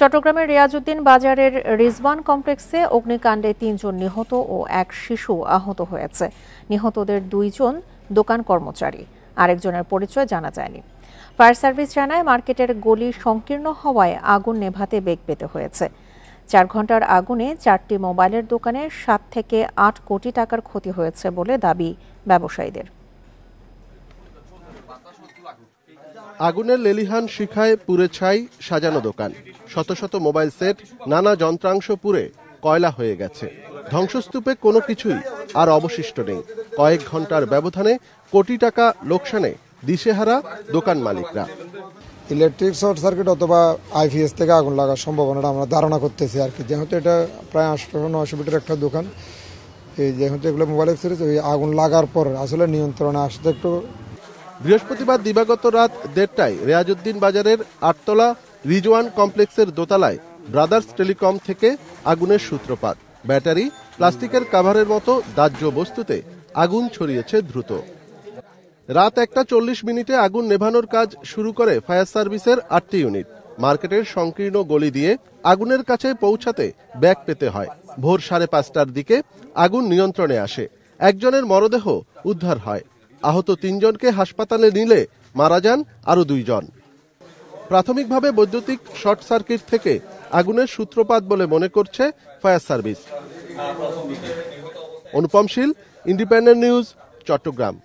চট্টগ্রামের রিয়াজউদ্দিন বাজারের রিজওয়ান কমপ্লেক্সে অগ্নিকাণ্ডে ৩ জন নিহত ও এক শিশু আহত হয়েছে। নিহতদের 2 জন দোকান কর্মচারী, আরেকজনের পরিচয় জানা যায়নি। ফায়ার সার্ভিস জানায়, মার্কেটের গলি সংকীর্ণ হওয়ায় আগুন নেভাতে বেগ পেতে হয়েছে। 4 ঘন্টার আগুনে 4টি মোবাইলের দোকানে 7 থেকে 8 কোটি টাকার ক্ষতি হয়েছে বলে দাবি ব্যবসায়ীদের। আগুনের লেলিহান শিখায় পুড়ে ছাই সাজানো দোকান, শত শত মোবাইল সেট, নানা যন্ত্রাংশ পুড়ে কয়লা হয়ে গেছে। ধ্বংসস্তূপে কোনো কিছুই আর অবশিষ্ট নেই। কয়েক ঘন্টার ব্যবধানে কোটি টাকা লোকসানে দিশেহারা দোকান মালিকরা। ইলেকট্রিক শর্ট সার্কিট অথবা আইপিএস থেকে আগুন লাগার সম্ভাবনাটা আমরা ধারণা করতেছি আর কি। যেহেতু এটা প্রায় 800-900 ফিটের একটা দোকান, এই যেহেতু এগুলো মোবাইল অ্যাক্সেসরিজ, ওই আগুন লাগার পর আসলে নিয়ন্ত্রণে আসতে একটু। বৃহস্পতিবার দিবাগত রাত 1:30টায় রিয়াজউদ্দিন বাজারের 8তলা রিজওয়ান কমপ্লেক্সের দোতলায় ব্রাদার্স টেলিকম থেকে আগুনের সূত্রপাত। ব্যাটারি, প্লাস্টিকের কাভারের মতো দাহ্য বস্তুতে আগুন ছড়িয়েছে দ্রুত। রাত 1:40 আগুন নেভানোর কাজ শুরু করে ফায়ার সার্ভিসের 8টি ইউনিট। মার্কেটের সংকীর্ণ গলি দিয়ে আগুনের কাছে পৌঁছাতে ব্যাগ পেতে হয়। ভোর 5:30টার দিকে আগুন নিয়ন্ত্রণে আসে। একজনের মরদেহ উদ্ধার হয়। আহত 3 জনকে হাসপাতালে নিলে মারা যান আরও 2 জন। প্রাথমিকভাবে বৈদ্যুতিক শর্ট সার্কিট থেকে আগুনের সূত্রপাত বলে মনে করছে ফায়ার সার্ভিস। অনুপম শীল, ইন্ডিপেন্ডেন্ট নিউজ, চট্টগ্রাম।